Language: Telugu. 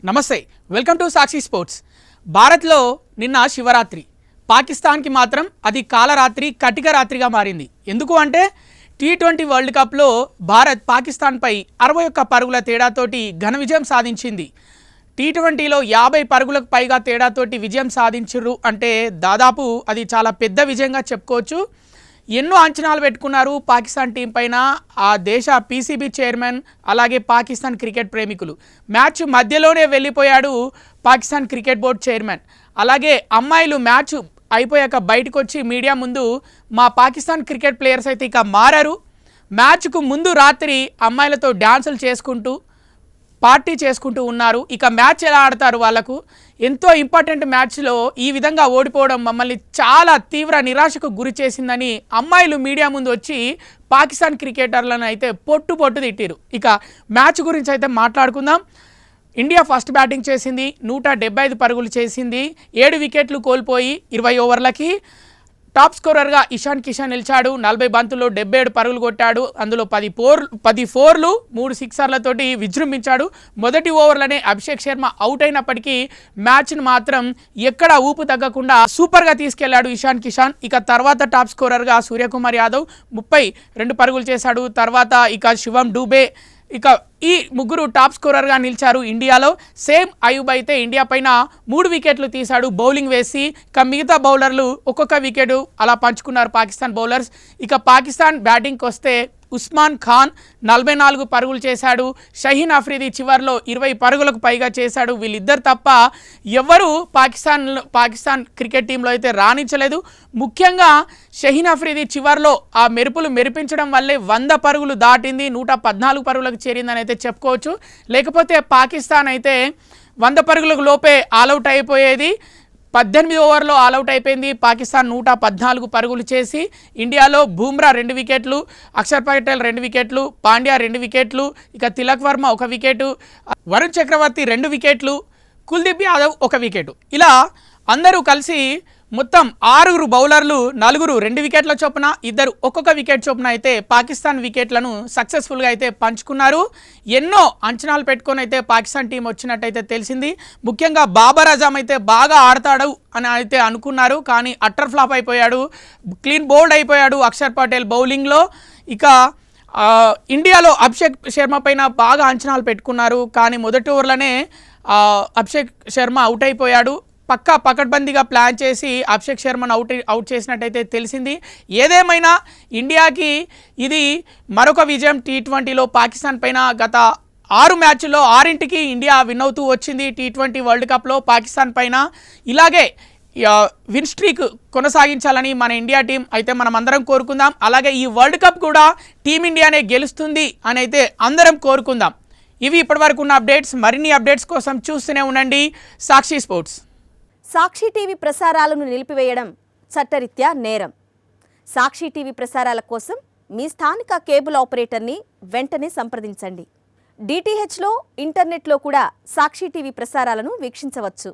నమస్తే, వెల్కమ్ టు సాక్షి స్పోర్ట్స్. భారత్లో నిన్న శివరాత్రి, పాకిస్తాన్కి మాత్రం అది కాలరాత్రి, కటిక రాత్రిగా మారింది. ఎందుకు అంటే టీ20 వరల్డ్ కప్లో భారత్ పాకిస్తాన్పై 61 పరుగుల తేడాతోటి ఘన విజయం సాధించింది. టీ20లో 50 పరుగులకు పైగా తేడాతోటి విజయం సాధించారు అంటే దాదాపు అది చాలా పెద్ద విజయంగా చెప్పుకోవచ్చు. ఎన్నో అంచనాలు పెట్టుకున్నారు పాకిస్తాన్ టీం పైన ఆ దేశ పీసీబీ చైర్మన్, అలాగే పాకిస్తాన్ క్రికెట్ ప్రేమికులు. మ్యాచ్ మధ్యలోనే వెళ్ళిపోయాడు పాకిస్తాన్ క్రికెట్ బోర్డు చైర్మన్. అలాగే అమ్మాయిలు మ్యాచ్ అయిపోయాక బయటకు వచ్చి మీడియా ముందు మా పాకిస్తాన్ క్రికెట్ ప్లేయర్స్ అయితే ఇక మారారు, మ్యాచ్కు ముందు రాత్రి అమ్మాయిలతో డ్యాన్సులు చేసుకుంటూ పార్టీ చేసుకుంటూ ఉన్నారు, ఇక మ్యాచ్ ఎలా ఆడతారు, వాళ్ళకు ఎంతో ఇంపార్టెంట్ మ్యాచ్లో ఈ విధంగా ఓడిపోవడం మమ్మల్ని చాలా తీవ్ర నిరాశకు గురి చేసిందని అమ్మాయిలు మీడియా ముందు వచ్చి పాకిస్తాన్ క్రికెటర్లను అయితే పొట్టు తిట్టిరు. ఇక మ్యాచ్ గురించి అయితే మాట్లాడుకుందాం. ఇండియా ఫస్ట్ బ్యాటింగ్ చేసింది, 175 పరుగులు చేసింది, 7 వికెట్లు కోల్పోయి 20 ఓవర్లకి. టాప్ స్కోరర్గా ఇషాన్ కిషన్ నిలిచాడు. 40 బంతుల్లో 77 పరుగులు కొట్టాడు. అందులో 10 ఫోర్లు 3 సిక్సర్లతోటి విజృంభించాడు. మొదటి ఓవర్లోనే అభిషేక్ శర్మ అవుట్ అయినప్పటికీ మ్యాచ్ను మాత్రం ఎక్కడ ఊపు తగ్గకుండా సూపర్గా తీసుకెళ్లాడు ఇషాన్ కిషన్. ఇక తర్వాత టాప్ స్కోరర్గా సూర్యకుమార్ యాదవ్ 32 పరుగులు చేశాడు. తర్వాత ఇక శివం డూబే, ఇక ఈ ముగ్గురు టాప్ స్కోరర్గా నిలిచారు ఇండియాలో. సేమ్ అయూబ్ అయితే ఇండియా పైన 3 వికెట్లు తీశాడు బౌలింగ్ వేసి. ఇక మిగతా బౌలర్లు ఒక్కొక్క వికెట్ అలా పంచుకున్నారు పాకిస్తాన్ బౌలర్స్. ఇక పాకిస్తాన్ బ్యాటింగ్కి వస్తే ఉస్మాన్ ఖాన్ 44 పరుగులు చేశాడు. షహీన్ అఫ్రీది చివర్లో 20 పరుగులకు పైగా చేశాడు. వీళ్ళిద్దరు తప్ప ఎవరు పాకిస్తాన్ క్రికెట్ టీంలో అయితే రాణించలేదు. ముఖ్యంగా షహీన్ అఫ్రీది చివర్లో ఆ మెరుపులు మెరిపించడం వల్లే 100 పరుగులు దాటింది, 114 పరుగులకు చేరిందని అయితే చెప్పుకోవచ్చు. లేకపోతే పాకిస్తాన్ అయితే 100 పరుగులకు లోపే ఆల్అవుట్ అయిపోయేది. 18 ఓవర్లో ఆల్అవుట్ అయిపోయింది పాకిస్తాన్ 114 పరుగులు చేసి. ఇండియాలో బూమ్రా 2 వికెట్లు, అక్షర్ పటేల్ 2 వికెట్లు, పాండ్యా 2 వికెట్లు, ఇక తిలక్ వర్మ 1 వికెట్, వరుణ్ చక్రవర్తి 2 వికెట్లు, కుల్దీప్ యాదవ్ 1 వికెట్. ఇలా అందరూ కలిసి మొత్తం 6 బౌలర్లు 4 2 వికెట్ల చొప్పున, 2 ఒక్కొక్క వికెట్ చొప్పున అయితే పాకిస్తాన్ వికెట్లను సక్సెస్ఫుల్గా అయితే పంచుకున్నారు. ఎన్నో అంచనాలు పెట్టుకొని అయితే పాకిస్తాన్ టీం వచ్చినట్టయితే తెలిసింది. ముఖ్యంగా బాబర్ అజమ్ అయితే బాగా ఆడతాడు అని అయితే అనుకున్నారు, కానీ అట్టర్ ఫ్లాప్ అయిపోయాడు, క్లీన్ బౌల్డ్ అయిపోయాడు అక్షర్ పటేల్ బౌలింగ్లో. ఇక ఇండియాలో అభిషేక్ శర్మ పైన బాగా అంచనాలు పెట్టుకున్నారు, కానీ మొదటి ఓవర్లోనే అభిషేక్ శర్మ అవుట్ అయిపోయాడు. పకడ్బందీగా ప్లాన్ చేసి అభిషేక్ శర్మను అవుట్ చేసినట్టయితే తెలిసింది. ఏదేమైనా ఇండియాకి ఇది మరొక విజయం టీ20లో పాకిస్తాన్ పైన. గత 6 మ్యాచ్ల్లో 6ంటికి ఇండియా విన్ అవుతూ వచ్చింది టీ20 వరల్డ్ కప్లో పాకిస్తాన్ పైన. ఇలాగే విన్ స్ట్రీక్ కొనసాగించాలని మన ఇండియా టీం అయితే మనం అందరం కోరుకుందాం. అలాగే ఈ వరల్డ్ కప్ కూడా టీమిండియానే గెలుస్తుంది అని అయితే అందరం కోరుకుందాం. ఇవి ఇప్పటివరకు ఉన్న అప్డేట్స్. మరిన్ని అప్డేట్స్ కోసం చూస్తూనే ఉండండి సాక్షి స్పోర్ట్స్. సాక్షి టీవీ ప్రసారాలను నిలిపివేయడం చట్టరీత్యా నేరం. సాక్షి టీవీ ప్రసారాల కోసం మీ స్థానిక కేబుల్ ఆపరేటర్ని వెంటనే సంప్రదించండి. డిటిహెచ్లో, ఇంటర్నెట్లో కూడా సాక్షి టీవీ ప్రసారాలను వీక్షించవచ్చు.